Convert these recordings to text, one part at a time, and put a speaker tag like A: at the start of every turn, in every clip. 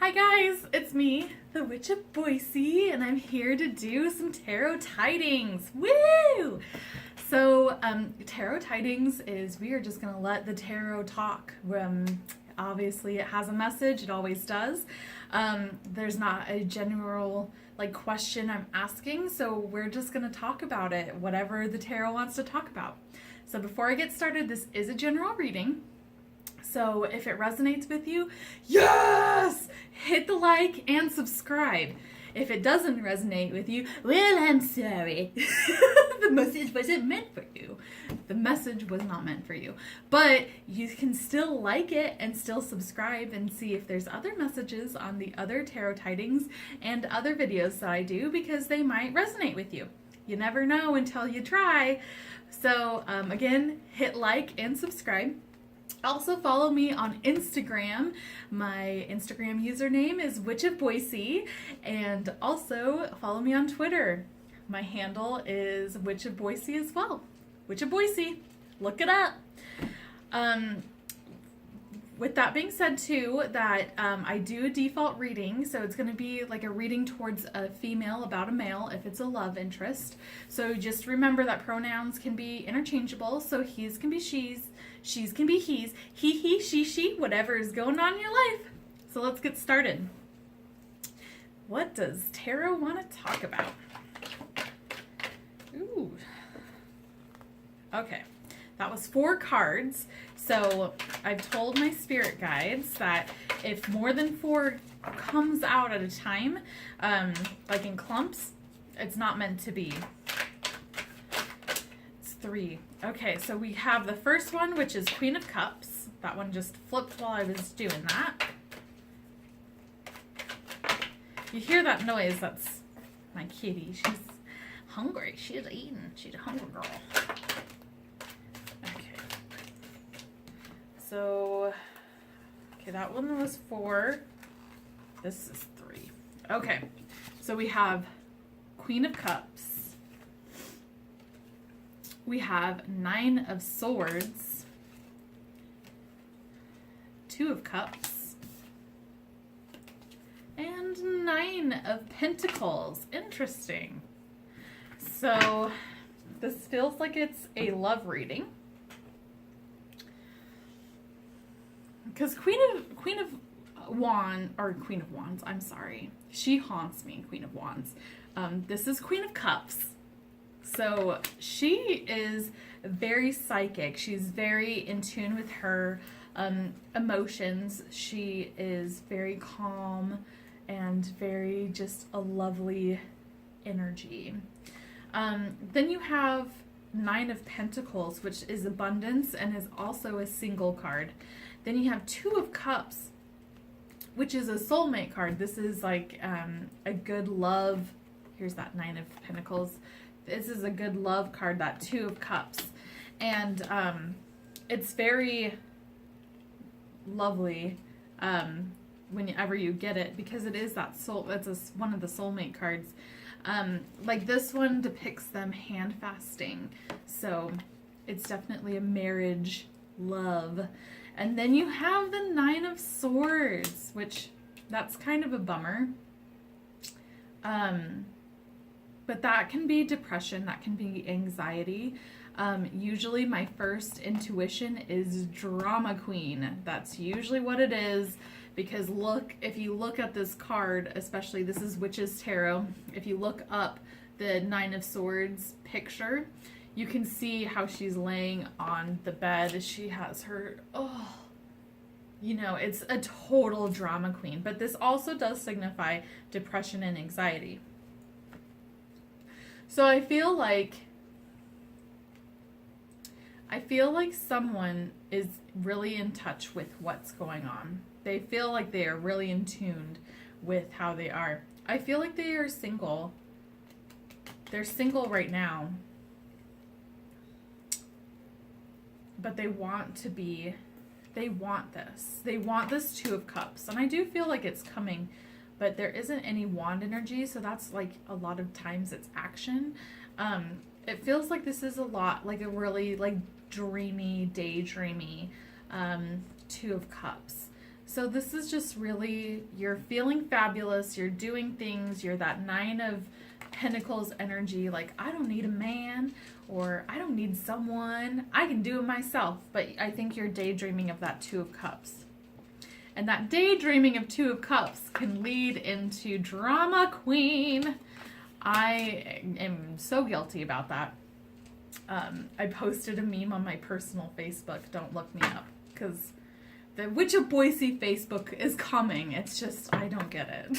A: Hi guys, it's me, the Witch of Boise, and I'm here to do some tarot tidings. Woo! So, tarot tidings is we are just gonna let the tarot talk. Obviously, it has a message; it always does. There's not a general question I'm asking, so we're just gonna talk about it, whatever the tarot wants to talk about. So, before I get started, this is a general reading. So if it resonates with you, yes! Hit the like and subscribe. If it doesn't resonate with you, well, I'm sorry. The message wasn't meant for you. The message was not meant for you. But you can still like it and still subscribe and see if there's other messages on the other tarot tidings and other videos that I do, because they might resonate with you. You never know until you try. So again, hit like and subscribe. Also follow me on Instagram. My Instagram username is Witch of Boise, and also follow me on Twitter. My handle is Witch of Boise as well. Witch of Boise, look it up. With that being said too, that I do a default reading, so it's going to be like a reading towards a female about a male if it's a love interest. So just remember that pronouns can be interchangeable, so he's can be she's can be he's, he, she, whatever is going on in your life. So let's get started. What does tarot want to talk about? Ooh. Okay. That was 4 cards. So I've told my spirit guides that if more than 4 comes out at a time, like in clumps, it's not meant to be. It's 3. Okay, so we have the first one, which is Queen of Cups. That one just flipped while I was doing that. You hear that noise? That's my kitty. She's hungry. She's eating. She's a hungry girl. So, okay, that one was 4. This is 3. Okay, so we have Queen of Cups. We have 9 of Swords. 2 of Cups. And 9 of Pentacles. Interesting. So, this feels like it's a love reading. Because Queen of Wands, I'm sorry. She haunts me, Queen of Wands. This is Queen of Cups. So she is very psychic. She's very in tune with her emotions. She is very calm and very just a lovely energy. Then you have 9 of Pentacles, which is abundance and is also a single card. Then you have 2 of Cups, which is a soulmate card. This is like a good love. Here's that 9 of Pentacles. This is a good love card, that 2 of Cups. And it's very lovely whenever you get it, because it is that soul. That's one of the soulmate cards. Like this one depicts them hand fasting. So it's definitely a marriage love. And then you have the 9 of Swords, which that's kind of a bummer. But that can be depression, that can be anxiety. Usually my first intuition is drama queen. That's usually what it is, because if you look at this card, especially this is Witch's Tarot, if you look up the 9 of Swords picture, you can see how she's laying on the bed. She has her, it's a total drama queen. But this also does signify depression and anxiety. So I feel like someone is really in touch with what's going on. They feel like they are really in tune with how they are. I feel like they are single. They're single right now. But they want this. They want this 2 of Cups. And I do feel like it's coming, but there isn't any wand energy, so that's like a lot of times it's action. It feels like this is a lot like a really like dreamy, daydreamy 2 of Cups. So this is just really, you're feeling fabulous, you're doing things, you're that Nine of Pentacles energy, like, I don't need a man, or I don't need someone, I can do it myself. But I think you're daydreaming of that Two of Cups. And that daydreaming of Two of Cups can lead into drama queen. I am so guilty about that. I posted a meme on my personal Facebook. Don't look me up, because the Witch of Boise Facebook is coming. It's just, I don't get it.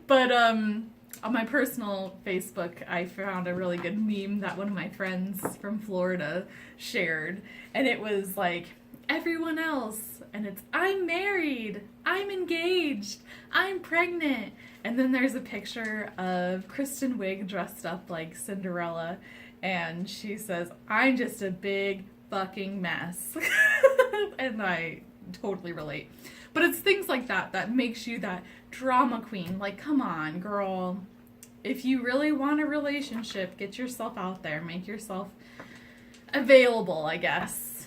A: But on my personal Facebook, I found a really good meme that one of my friends from Florida shared. And it was like, everyone else, and it's, I'm married, I'm engaged, I'm pregnant. And then there's a picture of Kristen Wiig dressed up like Cinderella, and she says, I'm just a big fucking mess. And I totally relate. But it's things like that that makes you that drama queen. Like, come on, girl. If you really want a relationship, get yourself out there. Make yourself available, I guess.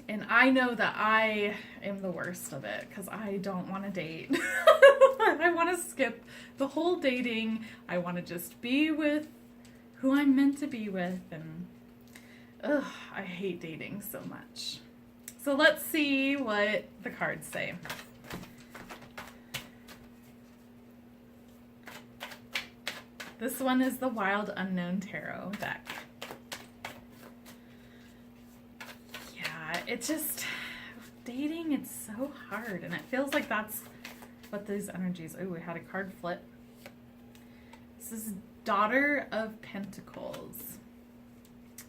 A: And I know that I am the worst of it, because I don't want to date. I want to skip the whole dating. I want to just be with who I'm meant to be with. And I hate dating so much. So let's see what the cards say. This one is the Wild Unknown Tarot deck. Yeah, it's just, dating, it's so hard. And it feels like that's what these energies, oh, we had a card flip. This is Daughter of Pentacles.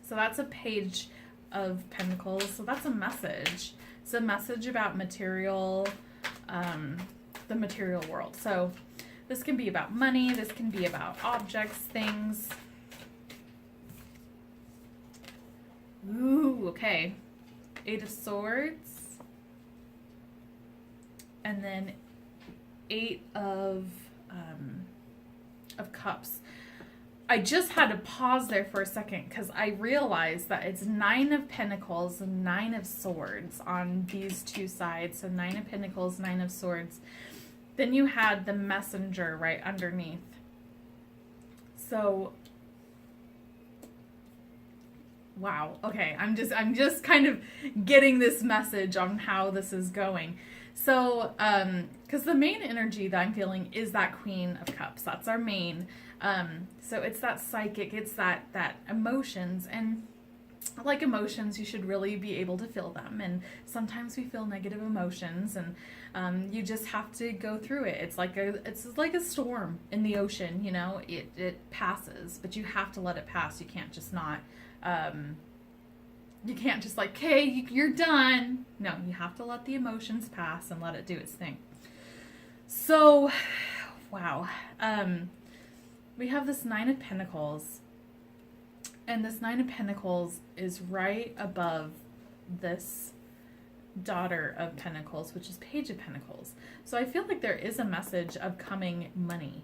A: So that's a Page of Pentacles. So that's a message. It's a message about material, the material world. So this can be about money. This can be about objects, things. Ooh, okay. Eight of Swords. And then Eight of Cups. I just had to pause there for a second because I realized that it's Nine of Pentacles and Nine of Swords on these two sides. So Nine of Pentacles, Nine of Swords. Then you had the Messenger right underneath. So, wow. Okay, I'm just kind of getting this message on how this is going. So, because the main energy that I'm feeling is that Queen of Cups. That's our main. So it's that psychic, it's that emotions, and like emotions, you should really be able to feel them. And sometimes we feel negative emotions, and you just have to go through it. It's like a storm in the ocean, you know. It passes, but you have to let it pass. You can't just not. You can't just like, okay, you're done. No, you have to let the emotions pass and let it do its thing. So, wow. We have this Nine of Pentacles. And this Nine of Pentacles is right above this Daughter of Pentacles, which is Page of Pentacles. So I feel like there is a message of coming money.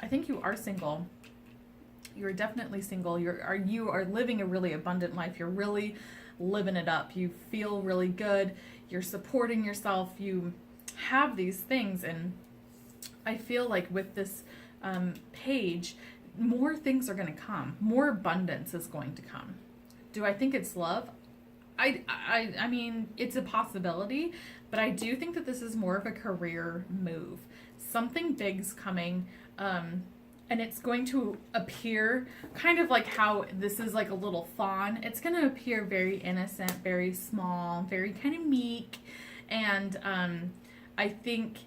A: I think you are single. You are definitely single. You are living a really abundant life. You're really living it up. You feel really good. You're supporting yourself. You have these things. And I feel like with this page, more things are going to come. More abundance is going to come. Do I think it's love? I mean, it's a possibility, but I do think that this is more of a career move. Something big's coming. And it's going to appear kind of like how this is like a little fawn. It's going to appear very innocent, very small, very kind of meek. And I think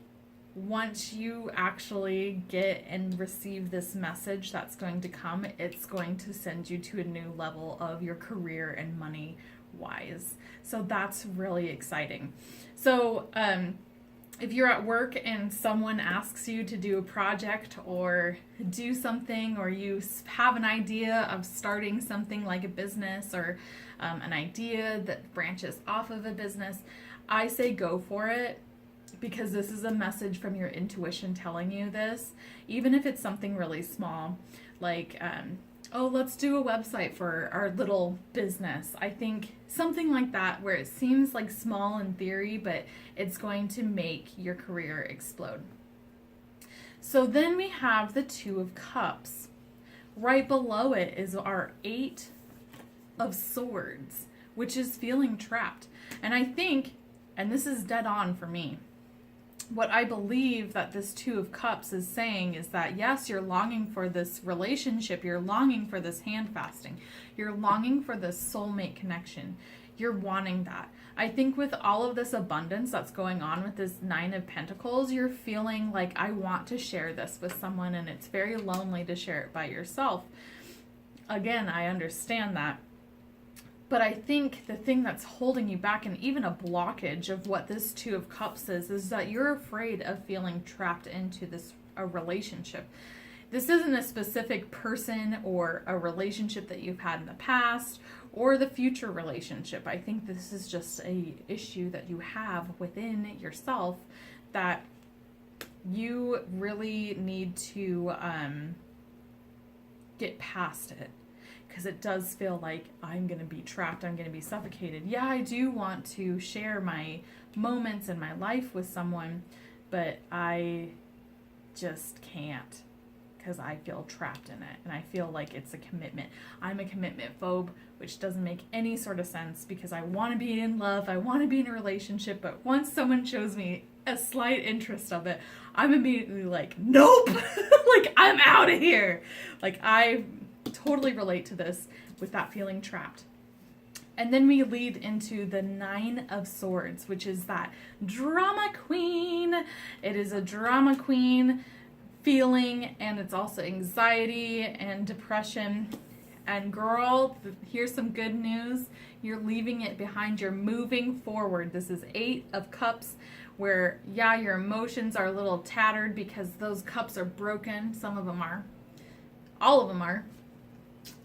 A: once you actually get and receive this message that's going to come, it's going to send you to a new level of your career and money wise. So that's really exciting. So, if you're at work and someone asks you to do a project or do something, or you have an idea of starting something like a business or an idea that branches off of a business, I say go for it, because this is a message from your intuition telling you this, even if it's something really small. Like oh, let's do a website for our little business. I think something like that, where it seems like small in theory, but it's going to make your career explode. So then we have the Two of Cups. Right below it is our Eight of Swords, which is feeling trapped. And I think, and this is dead on for me, what I believe that this Two of Cups is saying is that, yes, you're longing for this relationship. You're longing for this hand fasting. You're longing for this soulmate connection. You're wanting that. I think with all of this abundance that's going on with this Nine of Pentacles, you're feeling like, I want to share this with someone, and it's very lonely to share it by yourself. Again, I understand that. But I think the thing that's holding you back, and even a blockage of what this Two of Cups is that you're afraid of feeling trapped into a relationship. This isn't a specific person or a relationship that you've had in the past or the future relationship. I think this is just a issue that you have within yourself that you really need to get past it. Because it does feel like I'm going to be trapped, I'm going to be suffocated. Yeah, I do want to share my moments in my life with someone, but I just can't because I feel trapped in it. And I feel like it's a commitment. I'm a commitment phobe, which doesn't make any sort of sense because I want to be in love, I want to be in a relationship, but once someone shows me a slight interest of it, I'm immediately like, nope, like I'm out of here. Like I totally relate to this with that feeling trapped. And then we lead into the Nine of Swords, which is that drama queen. It is a drama queen feeling, and it's also anxiety and depression. And girl, here's some good news. You're leaving it behind. You're moving forward. This is Eight of Cups, where, yeah, your emotions are a little tattered because those cups are broken. Some of them are. All of them are.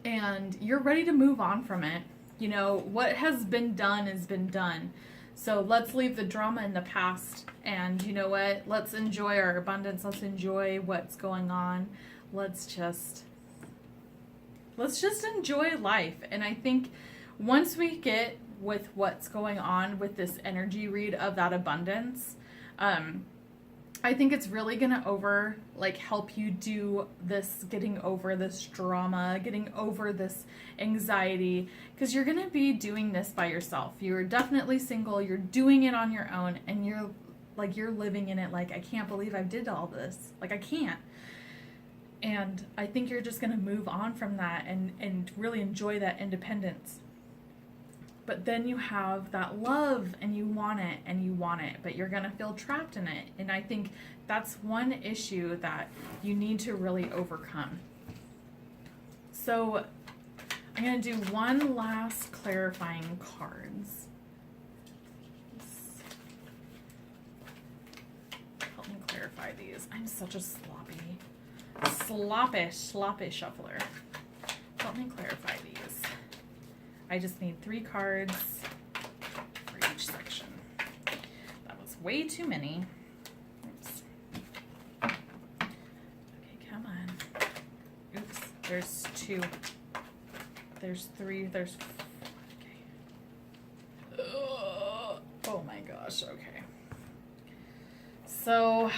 A: And you're ready to move on from it. You know, what has been done has been done. So let's leave the drama in the past. And you know what? Let's enjoy our abundance. Let's enjoy what's going on. Let's just enjoy life. And I think once we get with what's going on with this energy read of that abundance, I think it's really going to help you do this, getting over this drama, getting over this anxiety, because you're going to be doing this by yourself. You're definitely single. You're doing it on your own, and you're living in it. Like, I can't believe I did all this. Like, I can't. And I think you're just going to move on from that and really enjoy that independence. But then you have that love, and you want it, but you're going to feel trapped in it. And I think that's one issue that you need to really overcome. So I'm going to do one last clarifying cards. Help me clarify these. I'm such a sloppy shuffler. Help me clarify these. I just need 3 cards for each section. That was way too many. Oops. Okay, come on. Oops, there's 2. There's 3, there's... Okay. Oh my gosh, okay. So...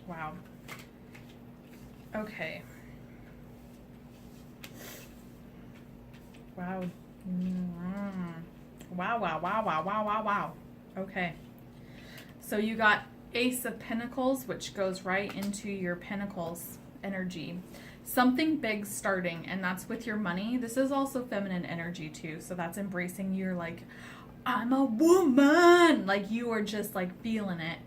A: Wow. Okay. Wow. Wow. Okay. So you got Ace of Pentacles, which goes right into your Pentacles energy. Something big starting, and that's with your money. This is also feminine energy too. So that's embracing your, like, I'm a woman. Like, you are just like feeling it.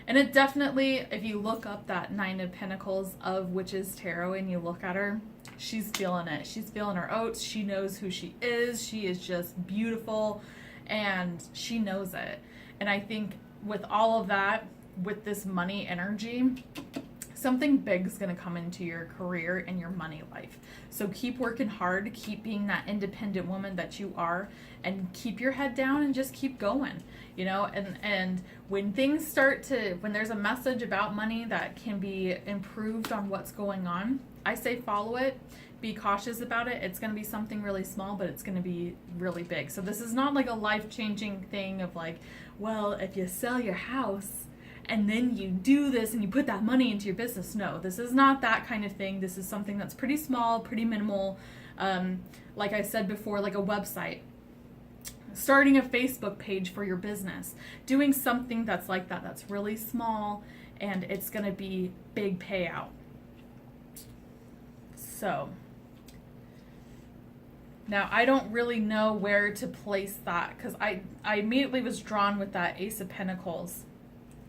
A: And it definitely, if you look up that Nine of Pentacles of Witches Tarot and you look at her, she's feeling it. She's feeling her oats. She knows who she is. She is just beautiful, and she knows it. And I think with all of that, with this money energy, something big is going to come into your career and your money life. So keep working hard, keep being that independent woman that you are, and keep your head down and just keep going, and when things when there's a message about money that can be improved on what's going on, I say follow it. Be cautious about it. It's going to be something really small, but it's going to be really big. So this is not like a life-changing thing of like, well, if you sell your house and then you do this and you put that money into your business. No, this is not that kind of thing. This is something that's pretty small, pretty minimal. Like I said before, like a website, starting a Facebook page for your business, doing something that's like that, that's really small, and it's going to be big payout. So now I don't really know where to place that, because I immediately was drawn with that Ace of Pentacles.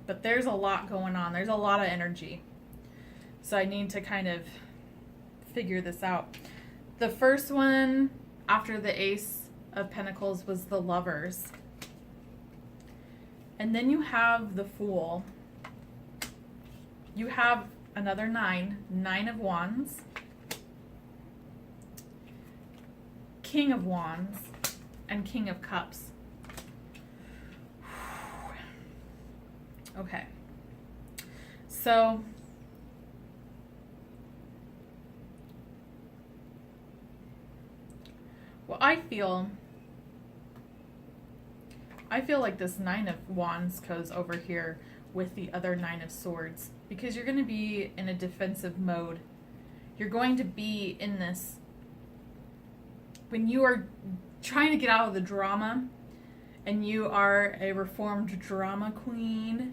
A: But there's a lot going on. There's a lot of energy. So I need to kind of figure this out. The first one after the Ace of Pentacles was the Lovers. And then you have the Fool. You have another 9 of Wands. King of Wands and King of Cups. Okay. So well, I feel like this 9 of Wands goes over here with the other 9 of Swords, because you're going to be in a defensive mode. You're going to be in this when you are trying to get out of the drama, and you are a reformed drama queen,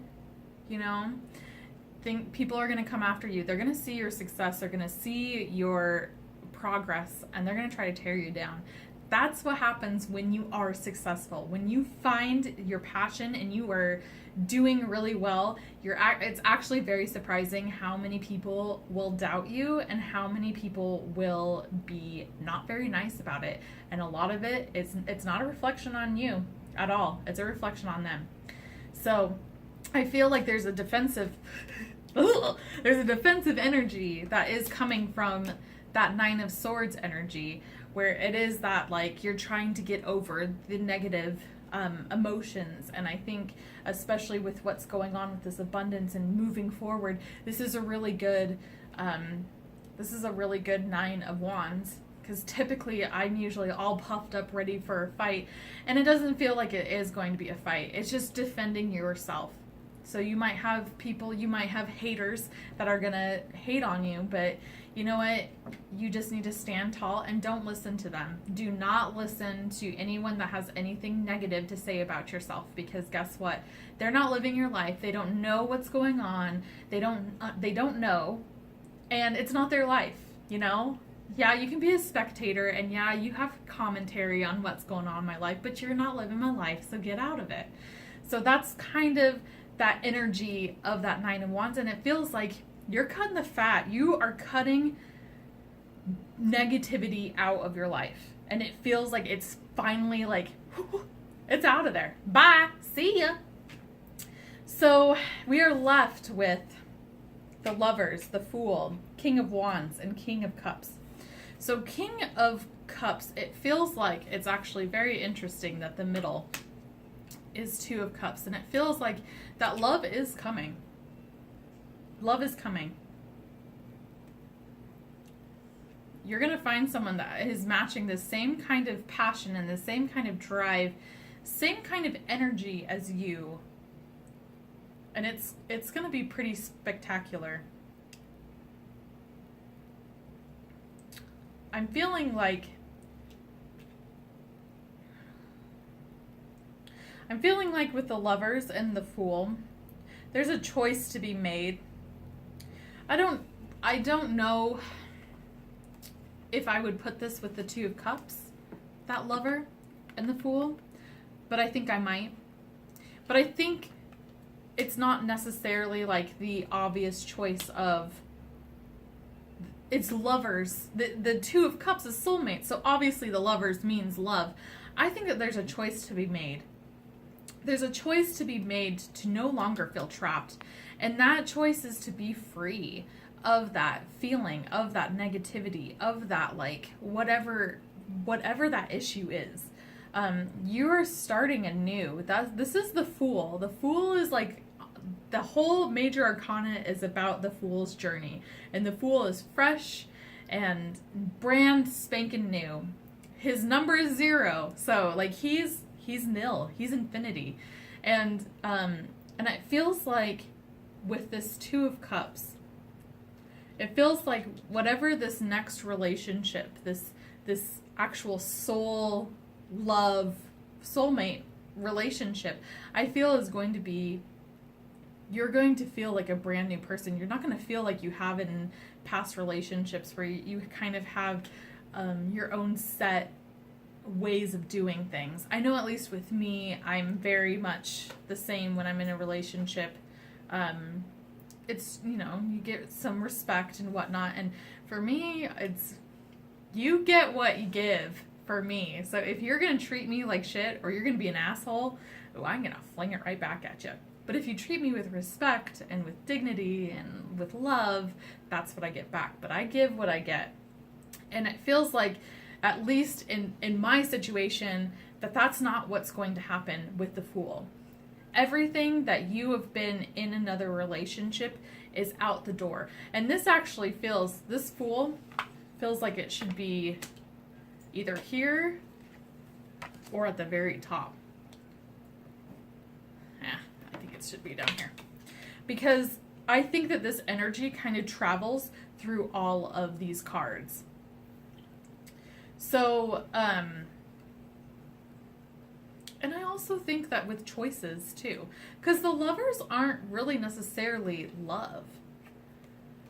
A: think people are going to come after you. They're going to see your success. They're going to see your progress, and they're going to try to tear you down. That's what happens when you are successful. When you find your passion and you are doing really well, it's actually very surprising how many people will doubt you and how many people will be not very nice about it. And a lot of it's not a reflection on you at all. It's a reflection on them. So I feel like there's a defensive energy that is coming from that 9 of Swords energy, where it is that like you're trying to get over the negative emotions. And I think especially with what's going on with this abundance and moving forward, this is a really good 9 of Wands, because typically I'm usually all puffed up ready for a fight, and it doesn't feel like it is going to be a fight. It's just defending yourself. So you might have haters that are gonna hate on you, but you know what? You just need to stand tall and don't listen to them. Do not listen to anyone that has anything negative to say about yourself, because guess what? They're not living your life. They don't know what's going on. They don't know, and it's not their life, Yeah, you can be a spectator, and yeah, you have commentary on what's going on in my life, but you're not living my life, so get out of it. So that's kind of that energy of that 9 of Wands, and it feels like you're cutting the fat. You are cutting negativity out of your life, and it feels like it's finally like, it's out of there. Bye. See ya. So we are left with the Lovers, the Fool, King of Wands, and King of Cups. So King of Cups, it feels like it's actually very interesting that the middle is 2 of Cups, and it feels like that love is coming. Love is coming. You're going to find someone that is matching the same kind of passion and the same kind of drive, same kind of energy as you. And it's going to be pretty spectacular. I'm feeling like with the Lovers and the Fool, there's a choice to be made. I don't know if I would put this with the 2 of Cups, that Lover and the Fool, but I think I might. But I think it's not necessarily like the obvious choice of it's lovers. The 2 of Cups is soulmate, so obviously the Lovers means love. I think that there's a choice to be made. There's a choice to be made to no longer feel trapped. And that choice is to be free. of that feeling, of that negativity, of that, like, whatever that issue is. You are starting anew. This is the Fool. The Fool is like, the whole major arcana is about the Fool's journey. And the Fool is fresh and brand spanking new. His number is 0. So, like, he's nil. He's infinity. And it feels like with this 2 of Cups, it feels like whatever this next relationship, this actual soul love, soulmate relationship, I feel is going to be, you're going to feel like a brand new person. You're not going to feel like you have it in past relationships where you kind of have your own set ways of doing things. I know, at least with me, I'm very much the same when I'm in a relationship. It's, you know, you get some respect and whatnot, and for me, it's, you get what you give for me. So if you're gonna treat me like shit, or you're gonna be an asshole, I'm gonna fling it right back at you. But if you treat me with respect and with dignity and with love, that's what I get back. But I give what I get. And it feels like, at least in my situation, that's not what's going to happen with the Fool. Everything that you have been in another relationship is out the door. And this actually feels, this Fool feels like it should be either here or at the very top. I think it should be down here. Because I think that this energy kind of travels through all of these cards. So, and I also think that with choices too, because the Lovers aren't really necessarily love,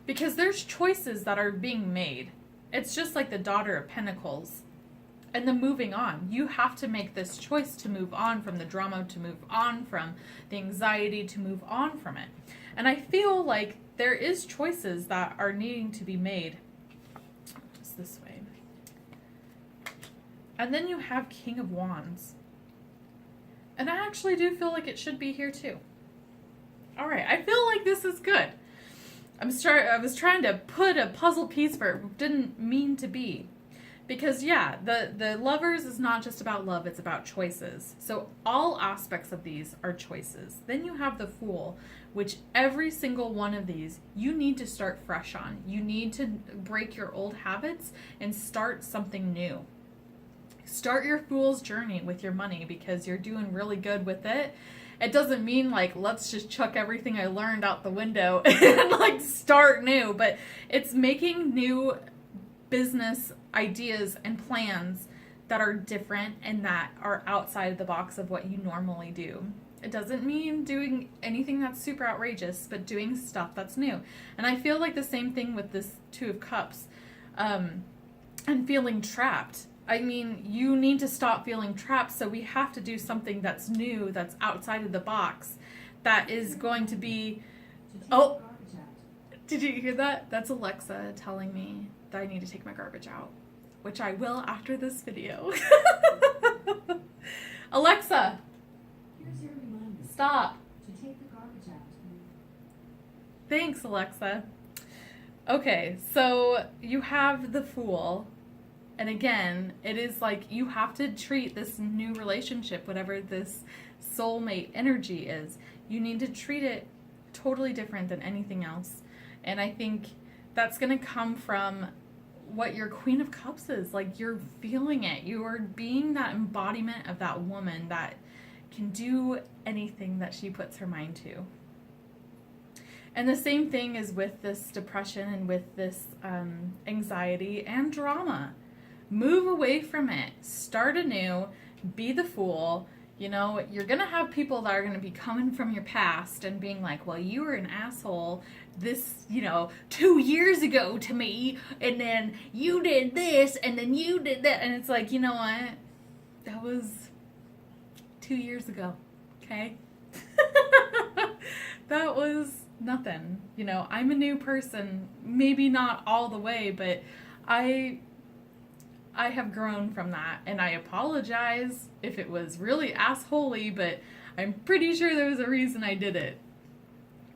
A: because there's choices that are being made. It's just like the Daughter of Pentacles and the moving on. You have to make this choice to move on from the drama, to move on from the anxiety, to move on from it. And I feel like there is choices that are needing to be made. Just this way. And then you have King of Wands. And I actually do feel like it should be here too. All right, I feel like this is good. I was trying to put a puzzle piece where it didn't mean to be. Because yeah, the Lovers is not just about love, it's about choices. So all aspects of these are choices. Then you have the Fool, which every single one of these you need to start fresh on. You need to break your old habits and start something new. Start your Fool's journey with your money because you're doing really good with it. It doesn't mean like, let's just chuck everything I learned out the window and like start new, but it's making new business ideas and plans that are different and that are outside of the box of what you normally do. It doesn't mean doing anything that's super outrageous, but doing stuff that's new. And I feel like the same thing with this 2 of Cups, and feeling trapped. I mean, you need to stop feeling trapped, so we have to do something that's new, that's outside of the box, that is going to be... Oh, did you hear that? That's Alexa telling me that I need to take my garbage out, which I will after this video. Alexa!
B: Here's your reminder.
A: Stop.
B: To take the garbage out.
A: Thanks, Alexa. Okay, so you have the Fool. And again, it is like you have to treat this new relationship, whatever this soulmate energy is, you need to treat it totally different than anything else. And I think that's going to come from what your Queen of Cups is. Like, you're feeling it. You are being that embodiment of that woman that can do anything that she puts her mind to. And the same thing is with this depression and with this anxiety and drama. Move away from it. Start anew. Be the Fool. You know, you're going to have people that are going to be coming from your past and being like, well, you were an asshole this, 2 years ago to me, and then you did this, and then you did that. And it's like, you know what? That was 2 years ago, okay? That was nothing. I'm a new person. Maybe not all the way, but I have grown from that, and I apologize if it was really assholey, but I'm pretty sure there was a reason I did it.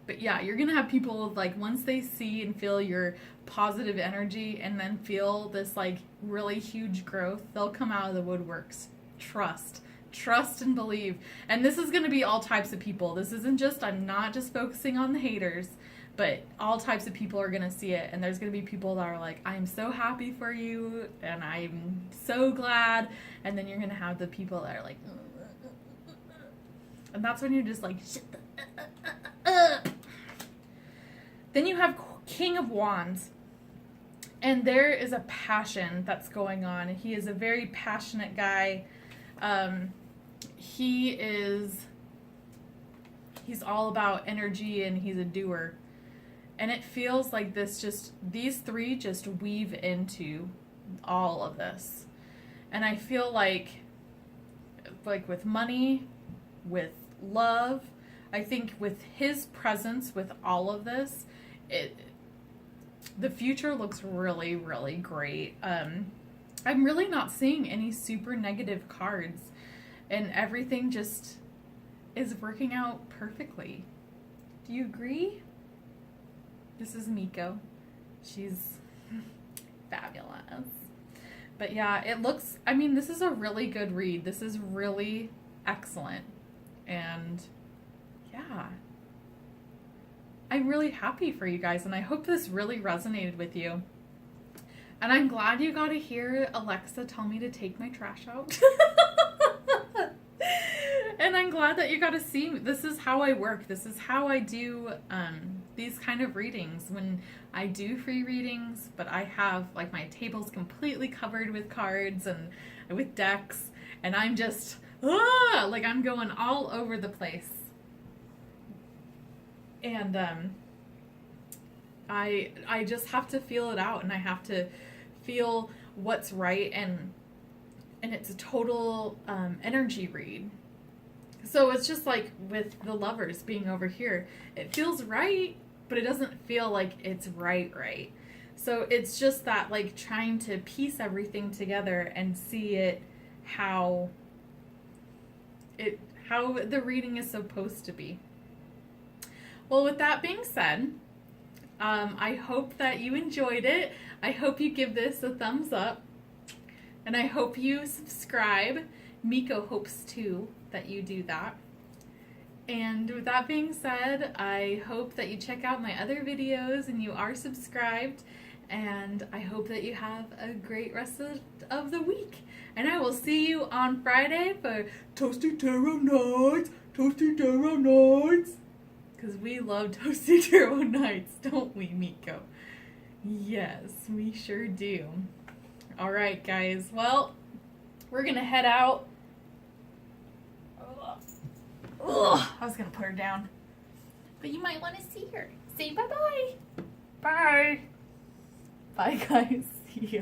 A: But yeah, you're gonna have people like once they see and feel your positive energy and then feel this like really huge growth, they'll come out of the woodworks. Trust and believe. And this is gonna be all types of people. This isn't just, I'm not just focusing on the haters, but all types of people are gonna see it. And there's gonna be people that are like, I'm so happy for you and I'm so glad. And then you're gonna have the people that are like, and that's when you're just like, shut the up. Then you have King of Wands. And there is a passion that's going on. He is a very passionate guy. He's all about energy and he's a doer. And it feels like these three just weave into all of this. And I feel like with money, with love, I think with his presence with all of this, the future looks really, really great. I'm really not seeing any super negative cards, and everything just is working out perfectly. Do you agree? This is Miko. She's fabulous. But yeah, this is a really good read. This is really excellent. And yeah, I'm really happy for you guys, and I hope this really resonated with you. And I'm glad you got to hear Alexa tell me to take my trash out. And I'm glad that you got to see, this is how I work. This is how I do these kind of readings. When I do free readings, but I have like my tables completely covered with cards and with decks, and I'm just, like I'm going all over the place. And I just have to feel it out, and I have to feel what's right, and it's a total energy read. So it's just like with the Lovers being over here, it feels right, but it doesn't feel like it's right. So it's just that like trying to piece everything together and see it how the reading is supposed to be. Well, with that being said, I hope that you enjoyed it. I hope you give this a thumbs up. And I hope you subscribe. Miko hopes too that you do that. And with that being said, I hope that you check out my other videos and you are subscribed. And I hope that you have a great rest of the week. And I will see you on Friday for Toasty Tarot Nights. Toasty Tarot Nights. Because we love Toasty Tarot Nights, don't we, Miko? Yes, we sure do. All right, guys. Well, we're going to head out. Ugh, I was going to put her down. But you might want to see her. Say bye-bye. Bye. Bye, guys. See ya.